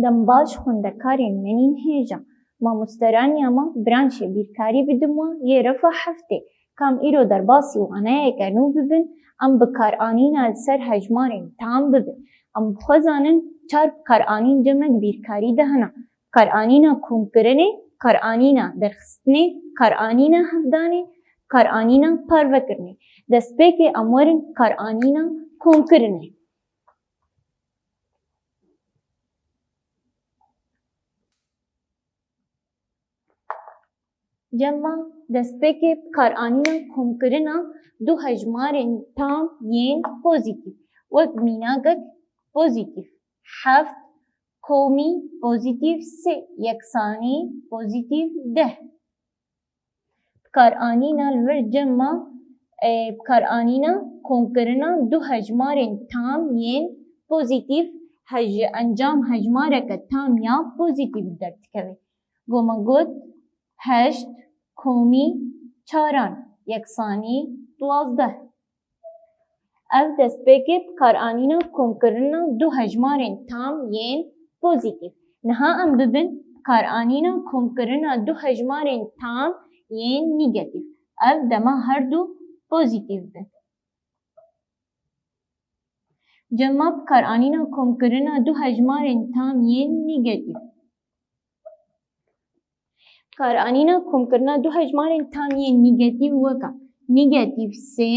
دم باش خوندکارین منین هیجا مامۆستەرانیا ما برانشێ بیرکاری بدموە یێ رەفە هەفتێ کام ئیرۆ دەرباسی وانایەکە نو ببن ئەم بکارئانینە سەر هەژمارێن تام ببن ئەم بخوازانن چار بکارئانین جەمەک بیرکاری دەهەنا بکارئانینە کۆمکردنێ بکارئانینە دەرخستنێ بکارئانینە هەفدانێ بکارئانینە پارڤەکردنێ دەستپێکێ ئەم وەرن بکارئانینە کۆمکردنێ جمع دەستپێکێ بکارئانینە کۆمکردنە دوو هەژمارên تام یên پۆزیتیڤ وەک میناگەک پۆزیتیڤ هەفت کۆمی پۆزیتیڤ سێ یەکسانî پۆزیتیڤ دeh بکارئانینە li vir cema بکارئانینە کۆمکردنە دوو هەژمارên تام یên پۆزیتیڤ ئەنجام هەژمارێکە تام یا پۆزیتیڤ دەردکەوێ گۆمە گوت هەشت کۆمی چاران یەکسانî دوازدە ev destpêkê bikaranîna komkirina du hejmarên tam yên pozîtîv niha em bibin bikaranîna komkirina du hejmarên tam yên nîgetîv ev dema her du pozîtîv bin cema bikaranîna komkirina du hejmarên tam yên nîgetîv bikaranîna komkirina du hejmarên tam yên nîgetîv weka nîgetîv sê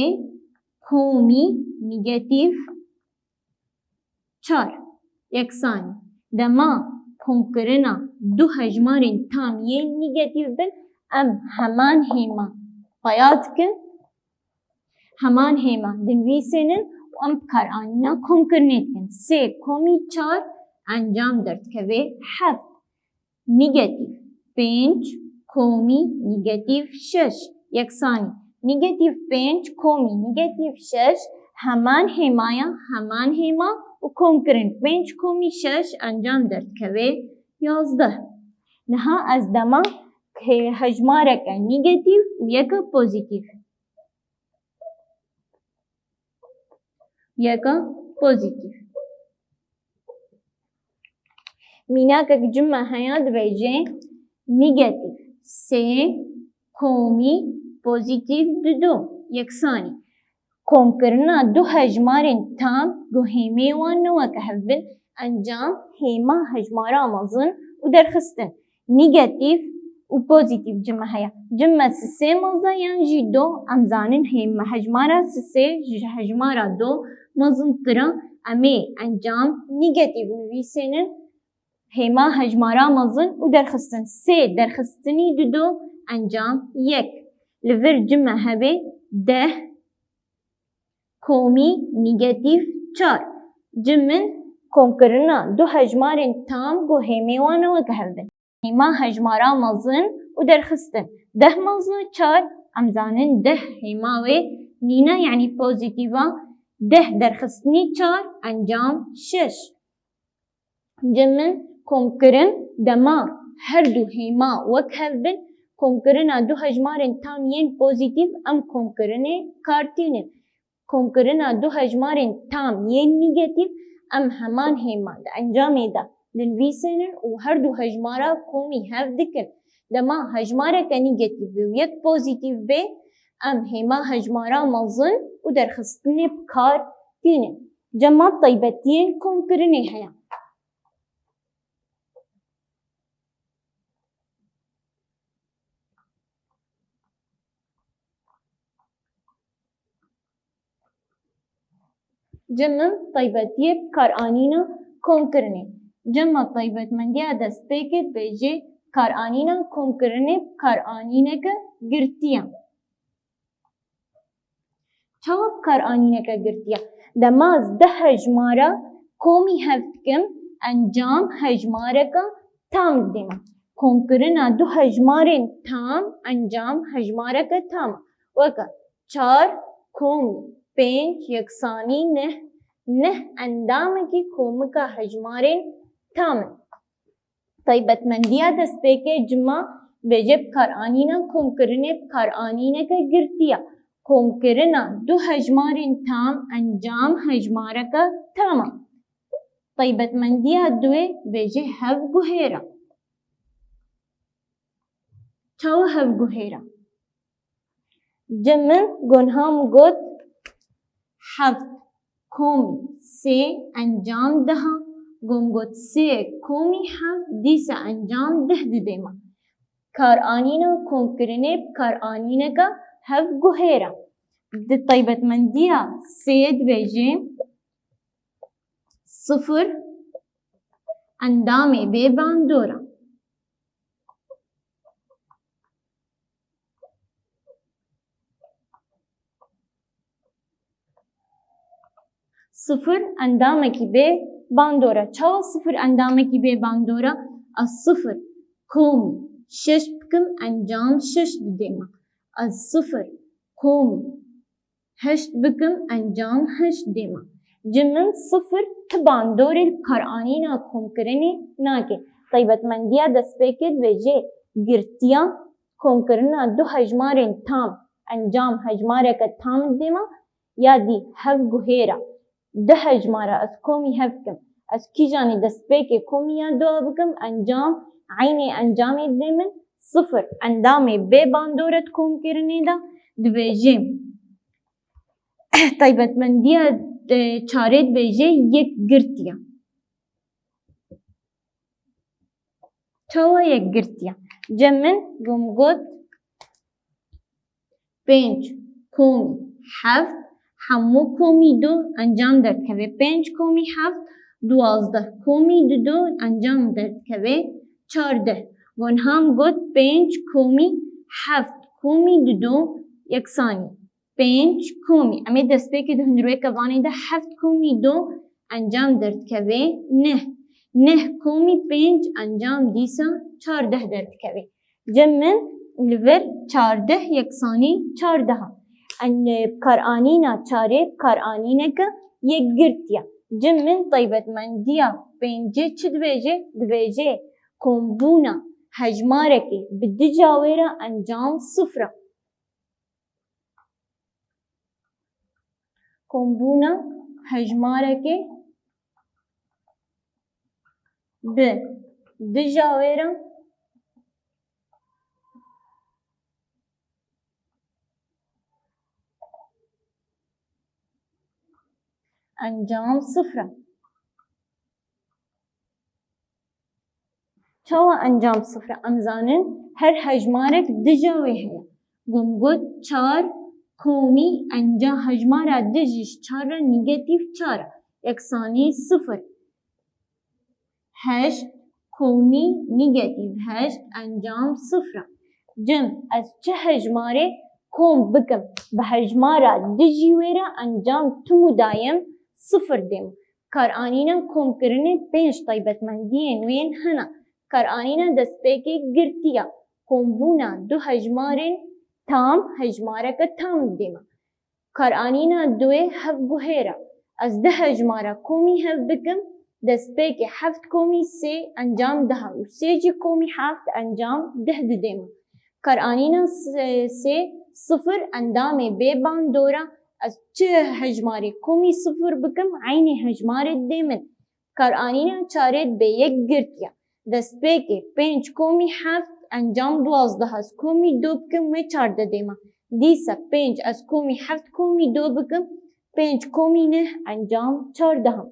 komî nîgetîv çar yeksanî dema komkirina du hejmarên tam yên nîgetîv bin em heman hêma paya dikin heman hêma dinivîsînin û em bikaranîna komkirinê dikin sê komî çar encam derdikeve heft nîgetîv pênc komî nîgetîv şeş yeksanî nîgetîv pênc komî nîgetîv şeş heman hêmaya heman hêma û komkirin pênc komî şeş encam derdikeve yazdeh niha ez dema hejmareke nîgetîv û yeka pozîtîv yeka pozîtîv mînakek cime heya dibêje nîgetîv sê komî pozîtîv du yeksanî komkirina du hejmarên tam gu hêmê wan neweke hev bin encam hêma hejmara mezin û derxistin nîgetîv û pozîtîv cime heya cime sisê meze yan jî do em zanin hejmara sisê ji hejmara do mezintir e em ê encam nîgetîv nivîsînin hêma hejmara mezin û derxistin sê derxistinî du encam yek li vir cime hebe deh komî nîgetîv çar cimin komkirina du hejmarên tam gu hêmê wan neweke hev bin hêma hejmara mezin û derxistin deh mezin çar em zanin deh hêma wê nîne yanî pozîtîva deh derxistinî çar encam şeş cimin komkirin dema her du hêma wek hev bin komkirina du hejmarên tam yên pozîtîv em komkirinê kartînin komkirina du hejmarên tam yên nîgetîv em heman hêma di encamê de dinivîsînin û her du hejmara komî hev dikin dema hejmareke nîgetîv û yek pozîtîv bê em hêma hejmara mezin û derxistinê bikar tînin cema taybetiyên komkirinê heye cema taybetiyê bikaranîna komkirinê cema taybetmendiya destpêkê dibêje bikaranîna komkirinê bikaranîneke girtî ye çawa bikaranîneke girtî ye dema ez deh hejmara komî hev dikim encam hejmareka tam didême komkirina du hejmarên tam encam hejmareke tam weke çar komî pênc yeksanî neh endamekî komika hejmarên tam in taybetmendiya destpêkê cima dibêje bikaranîna komkirinê bikaranîneke girtî ye komkirina du hejmarên tam encam hejmareka tam e taybetmendiya duê bêje hevguhêra. Çawa hevguhêra? Cem min gonha min got heft komî sê encam deha, gon got sê komî heft dîsa encam deh dide me. Karanîna komkirinê bi karanîneka hevguhêra. Di taybetmendiya sêyê dibêje sıfır endamê bê bandora. Sıfır endamekî bê bandora. Çawa sıfır endamekî bê bandora? Ez sıfır komî şeş bikim encam şeş dide me. Ez sıfır komî heşt bikim encam heşt dide me. Cem min sıfır ti bandorê li karanîna komkirinê nake. Taybetmendiya destpêkê dibêje girtiya komkirina du hejmarên tam encam hejmareke tam dide me ya dî hevguhêra. Du hejmara ez komî hev bikim. Ez kîjanî destpêkê komîya du bikim encam aynê encamê dide min sıfır endamê bê bandora di komkirinê de dibêje taybetmendiya çarê dibêje yek girtiya. Çawa yek girtiya? Cem min gon got pênc komî heft hemû komî du encam derdikeve. Pênc komî heft duwazdeh komî du du encam derdikeve çardeh. Gonha min got pênc komî heft komî du du yeksanî. Pênc komî em ê destpêkê di hundirêka vanê de heft komî du encam derdikeve neh. Neh komî pênc encam dîsa çardeh derdikeve. Cem min li vir çardeh yeksanî çardeha. Karanîna çarê karanîneke yek girtiya. Cem min taybetmendiya pêncê çi dibêje? Dibêje kombûna hejmarekê bi di cawê re encam sıfıra. Kombûna hejmarekê bi di cawê re encam sıfıra. Çawa encam sıfıra? Em zanin her hejmarek di cawê heye. Gon got çar komî enca hejmara di jî çar re negatif çar e. Yeksanî sıfır. Heşt komî negatif heşt encam sıfıra. Cem ez çi hejmarê kom bikim bi hejmara di jî wê re encam tûmû dayim sıfır dêm. Karanîna komkirinê pênc taybetmendiyên wên hene. Karanîna destpêkê girtiya kombûna du hejmarên tam hejmareke tam dide me. Karanîna duê hevguhêra. Ez di hejmara komî hev bikim destpêkê heft komî sê encam deha û sê jî komî heft encam deh dide me. Karanîna sê sıfır endamê bê bandora. Ez çi hejmarê komî sıfır bikim aynê hejmarê dide min. Karanîna çarê dibe yek girtiya. Destpêkê pênc komî heft encam duwazdeh ez komî du bikim wê çardeh dide me. Dîsa pênc ez komî heft komî du bikim pênc komî neh encam çardeha.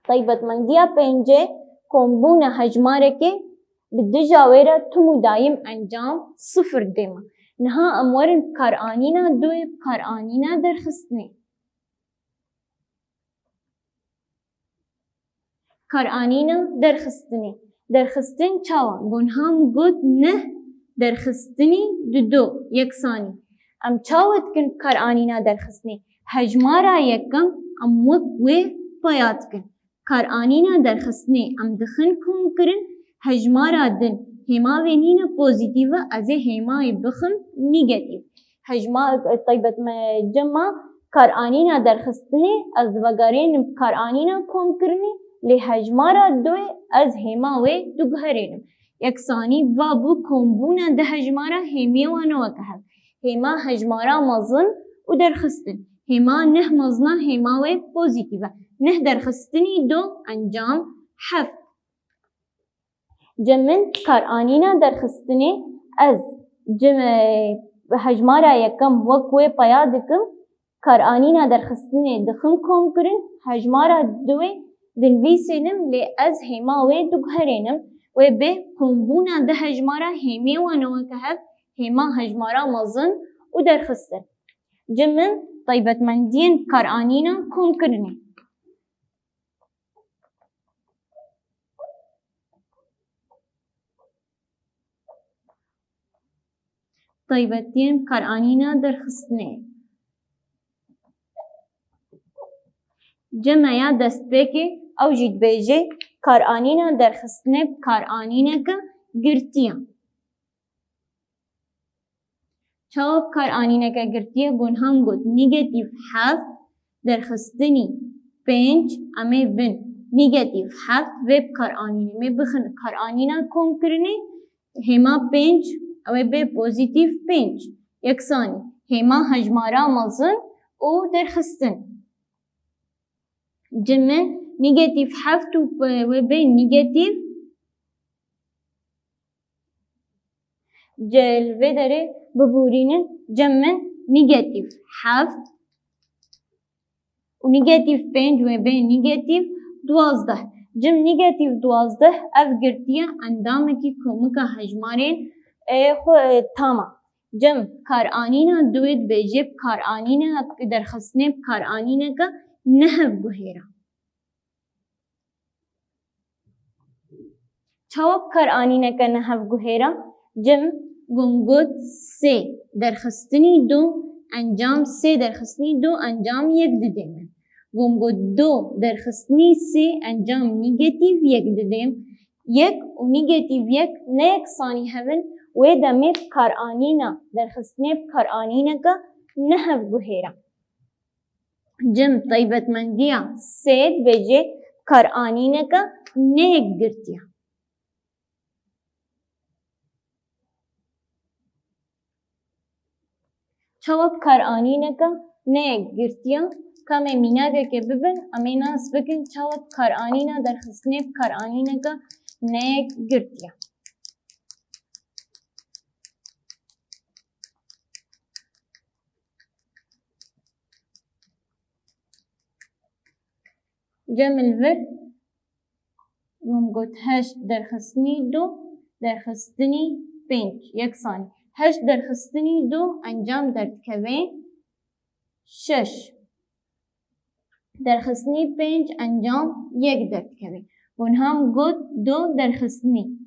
Taybetmendiya pêncê kombûna hejmarekê bi di cawê re tûmû dayim encam sıfır dide me. Niha em werin karanîna duê bi karanîna derxistinê. Karanîna derxistinê. Derxistin çawa? Gonha min got neh derxistinî du du yeksanî. Em çawa dikin karanîna derxistinê? Hejmara yekem em wek wê paya dikin. Karanîna derxistinê em dixin komkirin hejmara din hêmavê nîne pozîtîv e ez ê hêmayê bixin negatif. Cema karanîna derxistinê ez divegerênim karanîna komkirinê lê hejmara duê ez hêma wê diguherênim. Yeksanî va bû kombûna di hejmara hêmiyê wan weke hev. Hêma hejmara mezin û derxistin. Hêma neh mezina hêma wê pozîtîv e. نه درخستنی دو انجام هفت. جم من کارآنینا درخستنی از جم هجمارا یکم وکوی پیا دکم کارآنینا درخستنی دخم کم کرن هجمارا دوی دنویسینم لی از هما وی دگهرینم و به کمبونا ده هجمارا همی وانو که هف هما هجمارا مزن و درخستن. جم من طیبت مندین کارآنینا کم کرنی. طيبتين كارآنينا درخستنه. جمع یا دست بکی او جید بیجه کارآنینا درخستنه کارآنینا که گرتیا. چاوب کارآنینا که گرتیا گون هم گود نیگتیو هفت درخستنی پنج امی بن نیگتیو هفت ویب کارآنینا می بخن کارآنینا کم کرنه هما پنج او به پوزیتیو پنج یکسانی هما هجمارا مزن او درخستن. جمع نیگتیو هفت و به نیگتیو جلوه داره ببورینن. جمع نیگتیو هفت و نیگتیو پنج و به نیگتیو دوازده. جمع نیگتیو دوازده اف گرتیه اندامه که کمکا هجمارین تمام. جمع کارآنینا دوید بیجب کارآنینا درخستنه کارآنینا که نهف گوهیرا. چاوب کارآنینا که نهف گوهیرا جمع گمگود سه درخستنی دو انجام سه درخستنی دو انجام یک ددیم. گمگود دو درخستنی سه انجام نیگتیو یک ددیم. یک و نیگتیو یک نه یکسانی هون و دمید کارآنینا درخستنه کارآنینا که نهف گوهیرا. جمع طیبت مندیا سید بجه کارآنینا که نیک گرتیا. چواب کارآنینا که نیک گرتیا کمی میناگه که ببین امیناس بکن چواب کارآنینا درخستنه کارآنینا که نیک گرتیا. جمع الور گمگود هشت درخستنی دو درخستنی پنج یکسانی. هشت درخستنی دو انجام درکوه شش. درخستنی پنج انجام یک درکوه. ون هم گود دو درخستنی.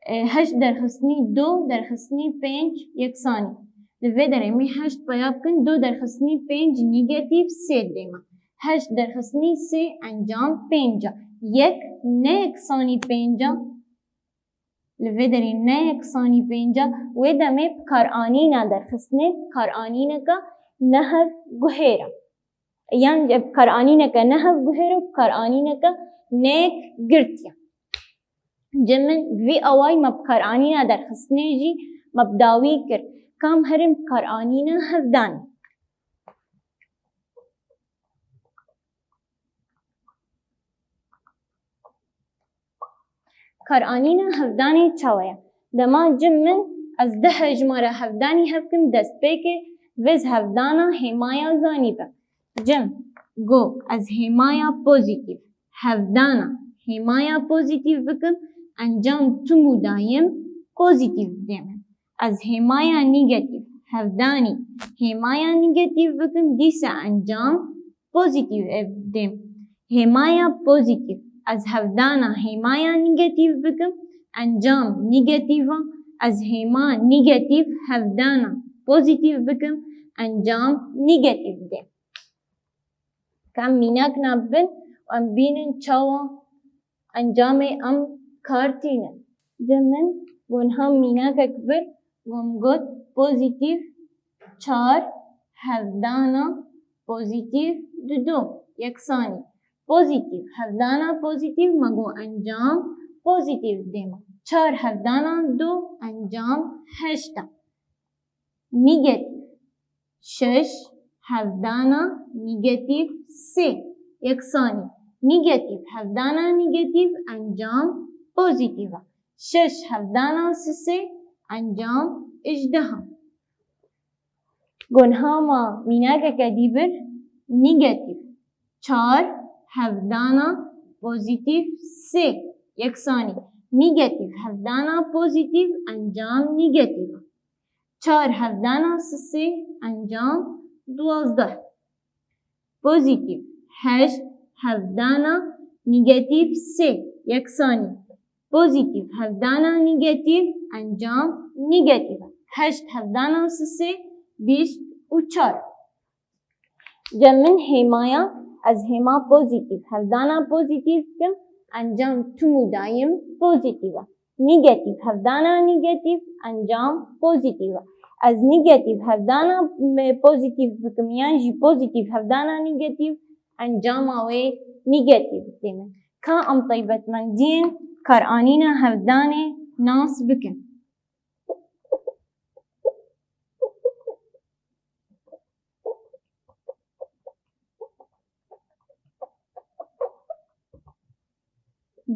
هشت درخستنی دو درخستنی پنج یکسانی. دوی درمی هشت پیاب کن دو درخستنی پنج نیگتیو سه دیما. هشت درخستنی سه انجام پنجا. یک نه یکسانی پنجا. لوی داری نه یکسانی پنجا و دمی کارآنینا درخستنه کارآنینا که نهف گوهیرا. یعنی جب کارآنینا که نهف گوهیرا کارآنینا که نیک گرتیا. جمع وی اوای مب کارآنینا درخستنه جی مبداوی کر کام هرم کارآنینا هفدانی. کارآنینا هفدانی چاویا. دما جمع از ده هجمارا هفدانی هفکم دست بکه وز هفدانا همایا زانی با. جمع گو از همایا پوزیتیو هفدانا همایا پوزیتیو بکم انجام تمو دایم پوزیتیو دیمن. از همایا نیگتیو هفدانی همایا نیگتیو بکم دیسا انجام پوزیتیو دیم. همایا پوزیتیو از هفدانا همایا نیگتیو بکم انجام نیگتیو. از هما نیگتیو هفدانا پوزیتیو بکم انجام نیگتیو دیم. کم میناک نبن و ام بینن چاوا انجام ام کارتینه. جمن ون هم میناک اکبر وم گود پوزیتیو چار هفدانا پوزیتیو دو یکسانی. پوزیتیو هفدانا پوزیتیو مگو انجام پوزیتیو دیما. چار هفدانا دو انجام هشتا. نیگتیو شش هفدانا نیگتیو سه یکسانی نیگاتیو هفدانا نیگاتیو انجام پوزیتیو شش هفدانا سه انجام اجدهم گنها ما میناگه کدیبر نیگاتیو چار هفدانا پوزیتیو سه یکسانی نیگاتیو هفدانا پوزیتیو انجام نیگاتیو چار هفدانا سه انجام دوازده پوزیتیو هشت هفدانا نیگاتیو سه یکسانی پوزیتیو هفدانا نیگاتیو انجام نیگاتیو هشت هفدانا سه بیست و چار جمن همایا از هما پوزیتیو هفدانا پوزیتیو کم انجام تمو دایم پوزیتیو نیگاتیو هفدانا نیگاتیو انجام پوزیتیو از نیگاتیو هفدانا پوزیتیو بکم یان جی پوزیتیو هفدانا نیگاتیو انجام آوی نیگاتیو دیمن که ام طیبت من دین کار آنینا هفدانه ناس بکن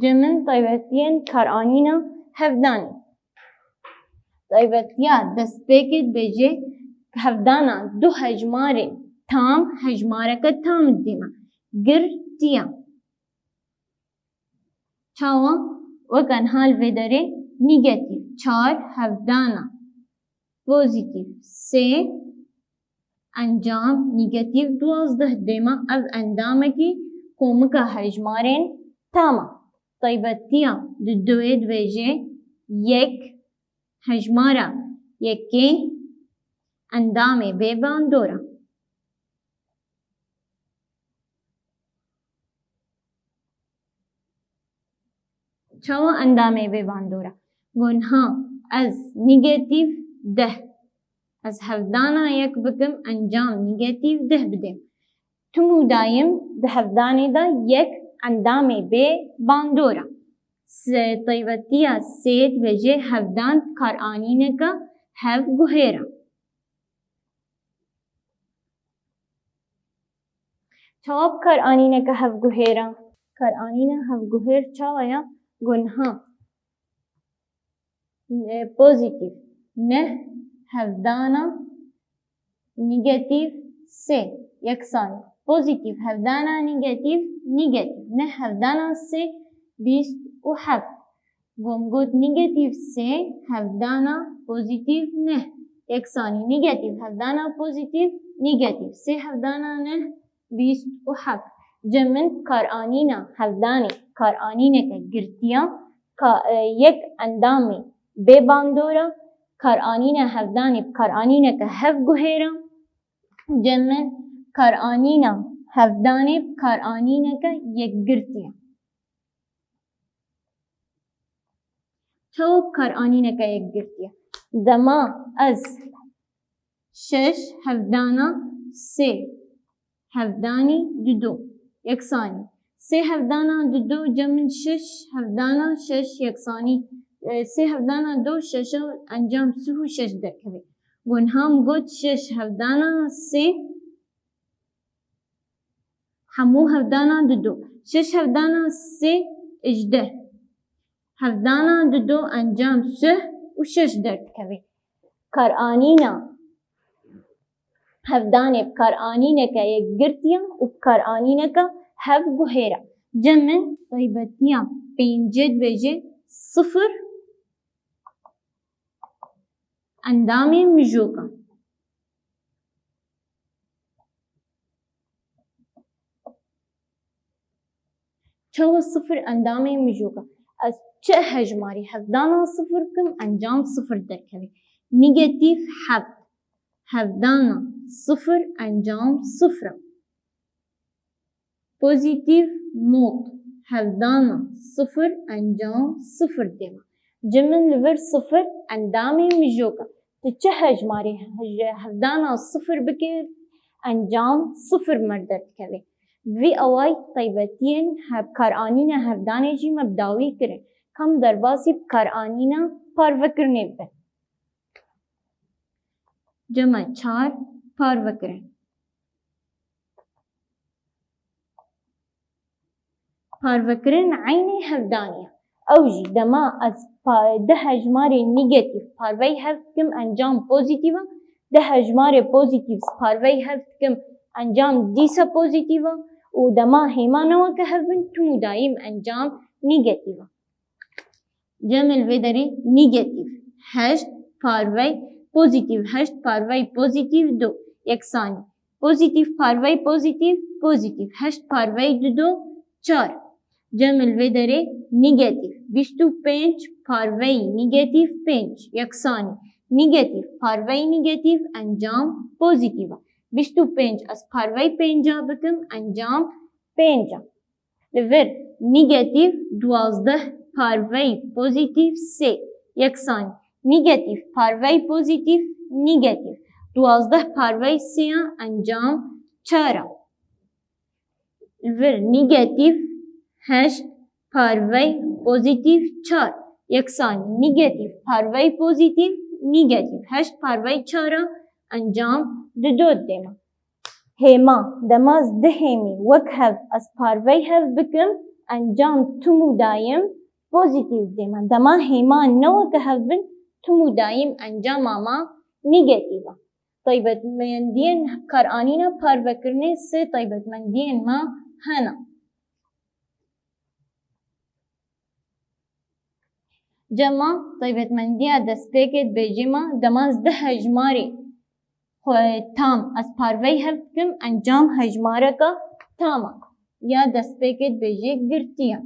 جمن طیبتین کار آنینا هفدانه طیبتیا دست بکت بجه هفدانا دو هجماره تام هجماره که تام دیما گرتیا چاوا وکن حال وداره نیگاتیو چار هفدانا پوزیتیو سه انجام نیگاتیو دوازده دیما از اندامه کی کومکا هجمارین تاما طیبتیا دوید ویجه یک هجمارا یکی اندامه بیبان دورا چاوا اندامه بیبان دورا گنها از نیگاتیو ده از هفدانا یک بکم انجام نیگاتیو ده بدیم تمو دایم به هفدانه دا یک اندامه بی باندورا طیبتیا سید وجه هفدان کار آنینه که هف گوهیرا چواب کار آنینه که هف گوهیرا کار آنینه هف گوهیر چاویا گنها پوزیتیو نه هفدانا نیگاتیو سه یکسانی پوزیتیو هفدانا نیگاتیو نه هفدانا سه بیست و هفت گمگود نیگاتیو سه هفدانا پوزیتیو نه یکسانی نیگاتیو هفدانا پوزیتیو سه هفدانا نه بیست و هفت جمن کار آنینا هفدانی کار آنینه که گرتیا یک اندامی بی باندورا کار آنینه هفدانی کار آنینه که هف گوهیرا جمن کار آنینا هفدانی کار آنینه که یک گرتیا چوب کار آنینه که یک گرتیا دما از شش هفدانا سه هفدانی دو یکسانی سه هفدانا دو جمع شش هفدانا شش یکسانی سه هفدانا دو شش انجام سه و شش درکوی گنهام گود شش هفدانا سه همو هفدانا دو شش هفدانا سه اجده هفدانا دو انجام سه و شش درکوی کار آنینا هفدانه بکار آنینه که یک گرتیا و بکار آنینه که هف گوهیرا جمن طیبتیا پینجد وجه صفر اندامه مجوکا چو صفر اندامه مجوکا از چه هجماری هفدانا صفر کم انجام صفر درکوی نیگاتیو هفت هفدانا صفر انجام صفر پوزیتیو نوت هفدانا صفر انجام صفر دیما جمن لور صفر اندامه مجوکا چه هجماری هفدانا صفر بکر انجام صفر مردد کوی وی اوای طیبتین بکار آنینا هفدانه جی مبداوی کرن کم درباسی بکار آنینا پاروکرنه بن جمع چار پاروکرن پارڤەکردن عینێ هەڤدانیە. ئەوژی دەما ئەس ده هەژمارێ نیگەتیڤ پارڤەی هەڤ بکەم ئەنجام پۆزیتیڤە، ده هەژمارێ پۆزیتیڤ پارڤەی هەڤ بکەم ئەنجام دیسە پۆزیتیڤە و دەما هێمانەوەکە هەڤبن تم و دایم ئەنجام نیگەتیڤە. جەمع vê derê نیگەتیڤ هەشت پارڤەی پۆزیتیڤ هەشت پارڤەی پۆزیتیڤ دو یەکسانی. پۆزیتیڤ پارڤەی پۆزیتیڤ پۆزیتیڤ هەشت پارڤەی دو چار. جەمع vê derê نیگەتیڤ بیست و پێنج پارڤەی نیگەتیڤ پێنج یەکسانی. نیگەتیڤ پارڤەی نیگەتیڤ ئەنجام پۆزیتیڤە. بیست و پێنج ئەس پارڤەی پێنجا بکەم ئەنجام پێنجە. لەڤێر نیگەتیڤ دوازدە پارڤەی پۆزیتیڤ سێ یەکسانی. نیگەتیڤ پارڤەی پۆزیتیڤ نیگەتیڤ دوازدە پارڤەی سێیە ئەنجام چارە. لەڤێر نیگەتیڤ هەشت پارڤەی پۆزیتیڤ چار یەکسانی. نیگەتیڤ پارڤەی پۆزیتیڤ نیگەتیڤ هەشت پارڤەی چارە ئەنجام دو دێمە. هێما دەما ده هێمێ وەک هەڤ ئەس پارڤەی هەڤ بکەم ئەنجام تم و دایم پۆزیتیڤ دێمە. دەما هێمان نەوەکە هەڤ بن تم و دایم ئەنجاما ما نیگەتیڤە. تایبەتمەندیên کارئانîna parvekirinê sê taybetmendiyên me hene. Cema taybetmendiya destpêkê dibêje me dema zdeh hejmarê tam ez parvey hev bikim encam hejmareka tam e. Ya destpêkê dibêje girtiya.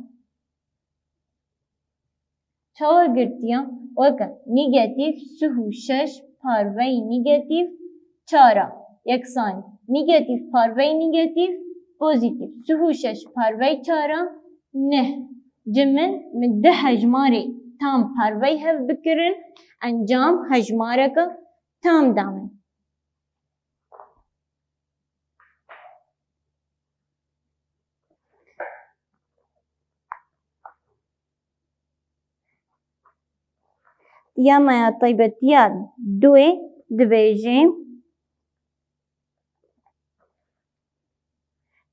Çawa girtiya? Weke nîgetîv sih û şeş parvey nîgetîv çara yeksanî. Nîgetîv parvey nîgetîv pozîtîv. Sih û şeş parvey çara neh. Cimin min de hejmarê tam parvey hev bikirin encam hejmareka tam damin. Ya maya taybetiya duê dibêje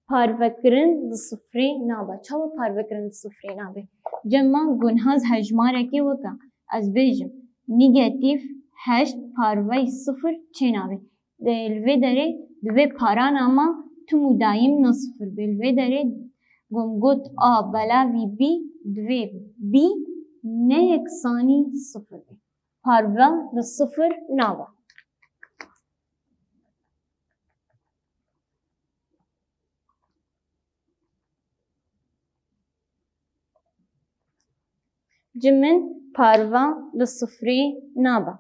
parvekirin li sifrê nabe. Çawa parvekirin li sifrê nabe? Cema gunhaz hejmarekê weke ez bêjim nîgetîv heşt parvey sifir çê nabe. Li vê derê di vê parana me tim û dayîm na sifir be. Li vê derê got a belavî bî divê bî ne yeksanî sifir be. Parve li sifir nabe. Cimin parve li sifrê nabe.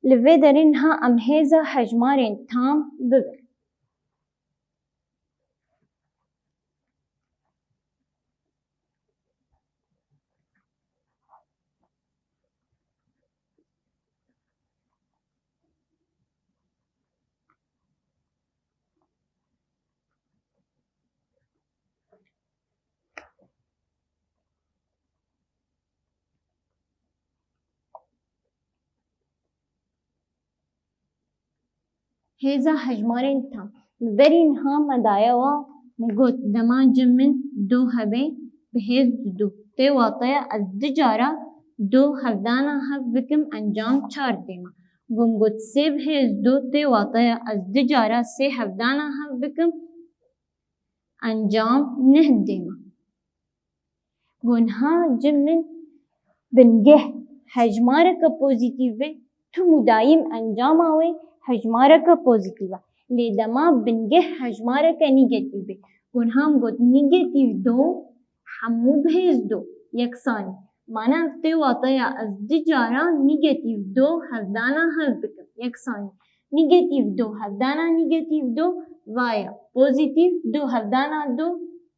Li vê derê niha em hêza hejmarên tam bibin. Hêza hejmarên tam. Li berî niha me daye wa me got dema cimin du hebe bi hêz du. Tê wataya ez di cara du hevdana hev bikim encam çar dême. Gun got sê bi hêz du tê wataya ez di cara sê hevdana hev bikim encam neh dême. Gunha cimin bingeh hejmareka pozîtîv be tu mudayim encama wê hejmareka pozîtîv e. Lê dema bingeh hejmareka nîgetîv be. Gunham got nîgetîv du hemû bi hêz du yeksanî. Mana ev tê wataya ez di cara nîgetîv du hevdana hev bikim yeksanî. Nîgetîv du hevdana nîgetîv du vaya pozîtîv du hevdana du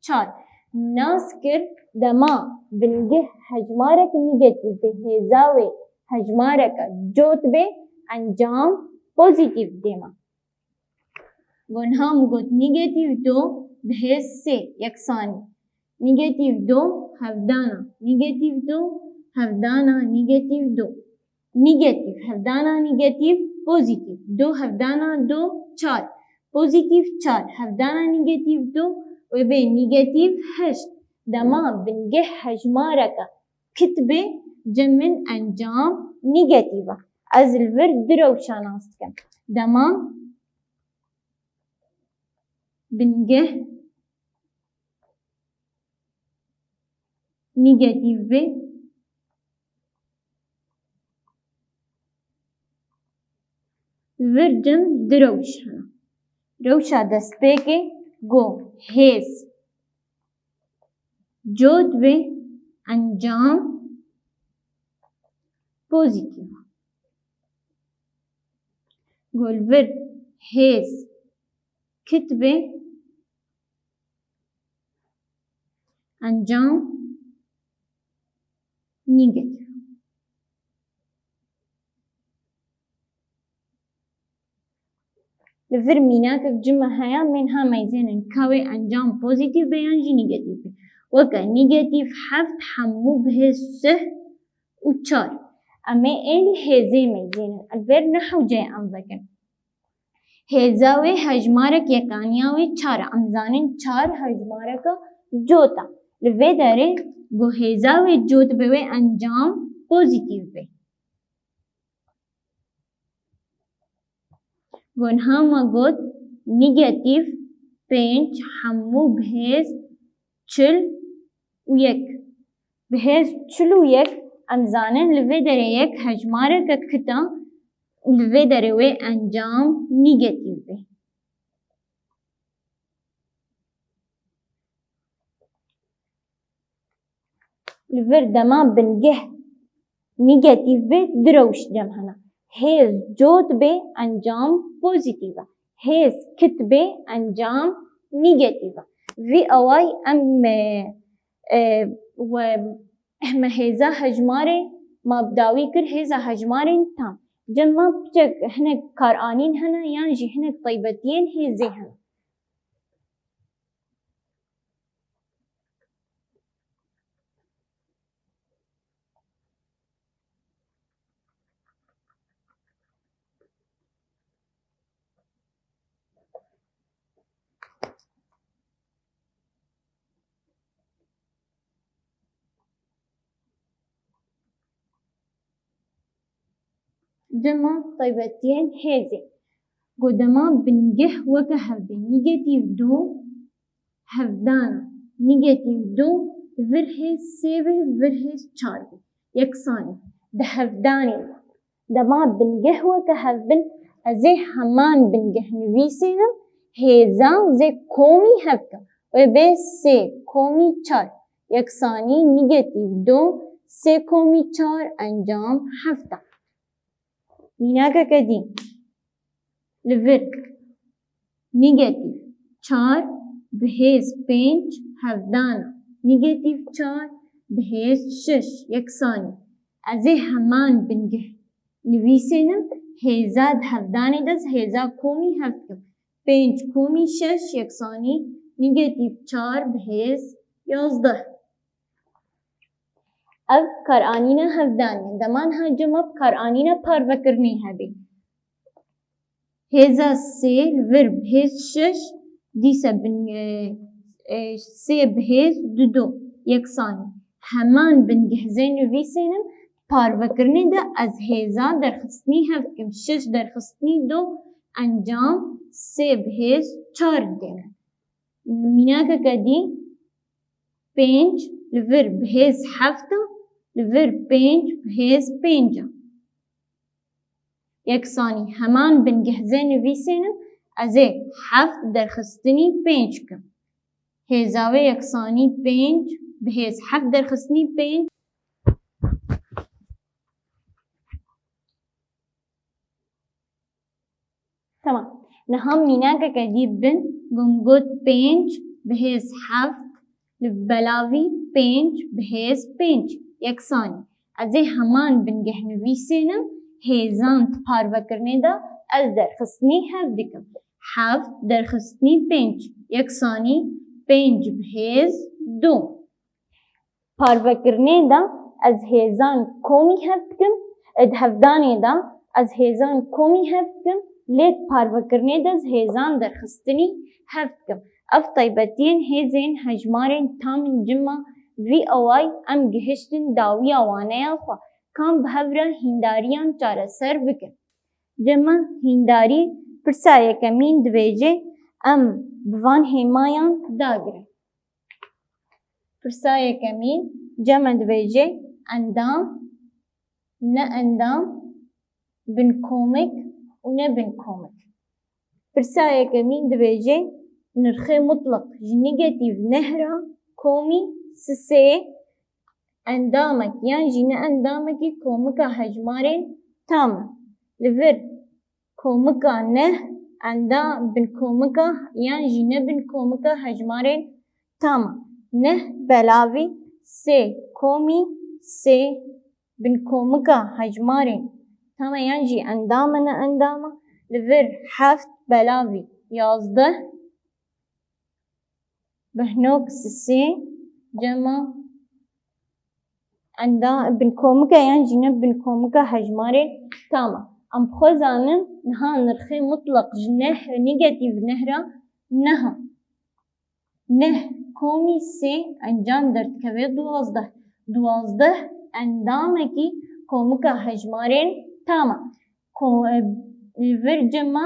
çar. Nas kir dema bingeh hejmareka nîgetîv be hêza wê hejmareka cot be encam pozîtîv dême. Gunham got nîgetîv du bi hêz sê yeksanî. Nîgetîv du hevdana nîgetîv du hevdana nîgetîv du. Nîgetîv hevdana nîgetîv pozîtîv. Du hevdana du çar. بوزيتيف 4 هفدانا نيجاتيف 2 وبي نيجاتيف 8 دما بنجه هجمارك كتبه جمن انجام نيجاتيفا از الفر دروشان استكم دما بنجه نيجاتيف بي virgin دروشان روشا دستپیکی گو هیز جود به انجام پوزیتیو گول ور هیز کتبه انجام نیگاتیو لفر ميناك بجمع هيا منها ميزين كاوي انجام بوزيتيف بيانجي نيجاتيف وكا نيجاتيف حفت حمو به سه وچار اما این هزي ميزين الفر نحو جاي انذكر هزاوي هجمارك يكانياوي چار امزانين چار هجمارك جوتا لفه داره گو هزاوي جوت بوي انجام بوزيتيف بي گونها ما گوت نیگاتیو 5 همو بهز 41 بهز 41 امزانن لوی داره یک هجماره که کتا لوی داره وی انجام نیگاتیو بی لور دما بنگه نیگاتیو بی دروش جمعنا هیز جود به انجام پوزیتیو هیز کت به انجام نیگاتیو وی اوای و هیزا هجماره ما بداوی کر هیزا هجماره تام جمع بچک هنک کارآنین هنا یان جی هنک طیبتین هیزی هنا جمع طيبتين هذي قدما بنجه وكا هفدين نيجاتيف دو هفدانا نيجاتيف دو فرهز سيبه فرهز چاربي يكساني ده هفداني دما بنجه وكا هفدين ازي همان بنجه نويسينا هزا زي كومي هفكا وبه سي كومي چار يكساني نيجاتيف دو سي كومي چار انجام هفتا میناکا کدی لور نیگاتیو 4 بهز 5 هفدانا نیگاتیو 4 بهز 6 یکسانی ازی همان بنگه نویسینم هزاد هفدانی دز هزا کومی هفتم 5 کومی 6 یکسانی نیگاتیو 4 بهز 11 अब करआनीना हफ्दानी दमान हाँ जमब करआनीना पार वकरनी है भी हेजा से वर्ब हेज शश दीसा बन से बहेज दो यकसानी همان बन جهزين ويسينم पार वकरनी دا از हेजा درخستنی هفتم شش درخستنی دو انجام से बहेज 4 देना मीना का कदी 5 الverb بهز هفته الverb 5 بهز 5 یکسانی همان بنجهزه نویسینم از هفت درخستنی 5 کم هزاوه یکسانی 5 بهز هفت درخستنی 5 تمام نهم میناکا کدیب بن گمگوت 5 بهز هفت بلاوی 5 بهز 5 یکسانی از همان بنگه نویسینم هزان پار وکرنه دا از درخستنی هفت دکم هفت درخستنی 5 یکسانی 5 بهز 2 پار وکرنه دا از هزان کومی هفت کم اد هفدانی دا از هزان کومی هفت کم لێت پارڤەکردنê dest hêzan derxistinî hev dikim. Ev taybetiyên hêzên hejmarên tamên cima vî away em gihiştin dawiya waneya xwe kan bi hev re hîndariyan çareser bikin. Cema hîndarî pirsa yekemîn dibêje em bi van hêmayan dagirin. Pirsa yekemîn cema dibêje endam, ne endam, binkomek û ne binkomek. Pirsa yekemîn dibêje nirxê mutlaq ji negatif nehra komî sisê endamek yan jî neendamekî komika hejmarên tam e. Li vir komika neh binkomika yan jî nebinkomika hejmarên tam e. Neh belavî sê komî sê binkomika hejmarên tam e yan jî endam e neendam e. Li vir heft belavî yazdeh bihnok sisê cema binkomika yan jî nebinkomika hejmarên tam e. Em xwe zanin niha nirxê mutlaq ji negatif nehra neh e. Neh komî sê encam derdikeve duwazdeh. Duwazdeh endamekî komika hejmarên tam e. Li vir cema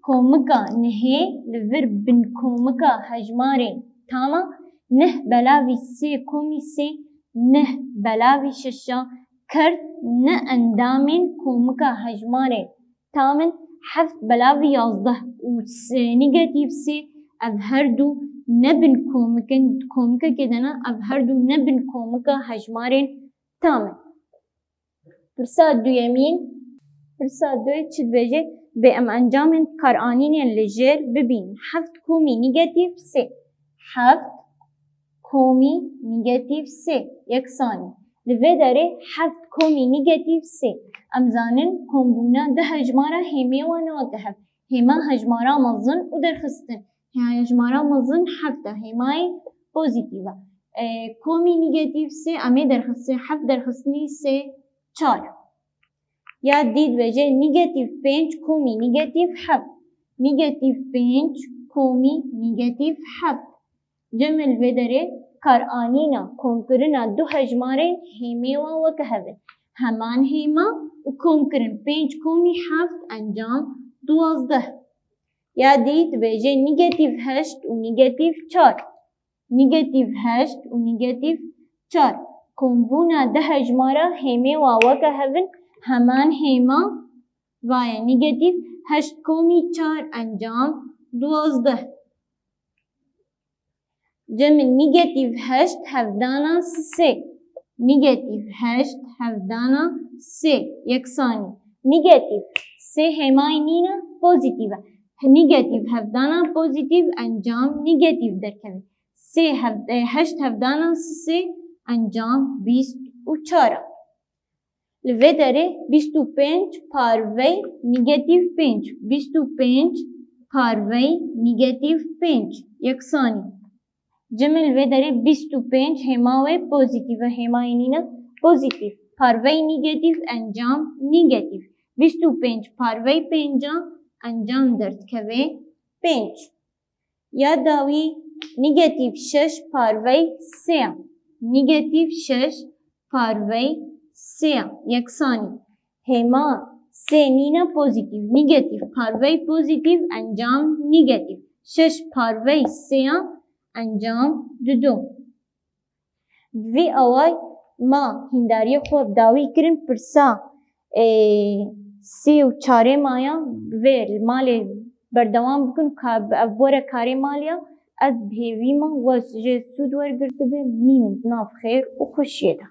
komika nehê li vir binkomika hejmarên tam e. Neh belavî sê komî sê neh belavî şeşa kerd ne endamên komika hejmarên tam in heft belavî yazdeh û negatif sê ev her du komikekê de ne ev her du nebinkomika hejmarên tam in. Pirsa duyemîn pirsa duyê çi dibêje bê em encamên karanînên li jêr bibînin. Heft komî negatif sê. Heft komî negatif sê yeksanî. Li vê derê heft komî negatif sê. Em zanin kombûna di hejmara hêmê wan e weke hev. Hêma hejmara mezin û derxistin. Hejmara mezin heft e. Hêmayê pozîtîv e. Komî negatif sê em ê derxistin. Heft derxistinî sê çar. Ya dî dibêje negatif pênc komî negatif heft. Negatif pênc komî negatif heft. Cem li vê derê karanîna komkirina du hejmarên hêmê wan weke hev in. Heman hêma û komkirin pênc komî heft encam duwazdeh. Ya dî dibêje negatif heşt û negatif çar. Negatif heşt û negatif çar. Kombûna di hejmara hêmê wan weke hev in. Heman hêma vaye negatif heşt komî çar encam duwazdeh. Cemên negatif heşt hevdana sê. Negatif heşt hevdana sê yeksanî. Negatif sê hêmayê nîne pozîtîv e. Negatif hevdana pozîtîv encam negatif derkeve. Heşt hevdana sê encam bîst û çar e. Li vê derê bîst û pênc parvey negatif pênc. Bîst û pênc parvey negatif pênc yeksanî. Cemê li vê derê bîst û pênc hêma wê pozîtîv e. Hêmayê nîne pozîtîv. Parvey negatif encam negatif. Bîst û pênc parvey pêncan encam derdikeve pênc. Ya dawî negatif şeş parvey sê. Negatif şeş parvey sê yeksanî. Hêma sê nîne pozîtîv. Negatif parvey pozîtîv encam negatif. Şeş parvey sê encam dudu. Vî away ma hîndariyê xwe dawî kirin pirsa sê û çarê maya vê malê berdewam bikin ev were karê maliya ez bihêvî me we ji sûd wergirtibe bînin nav xêr û xweşiyê de.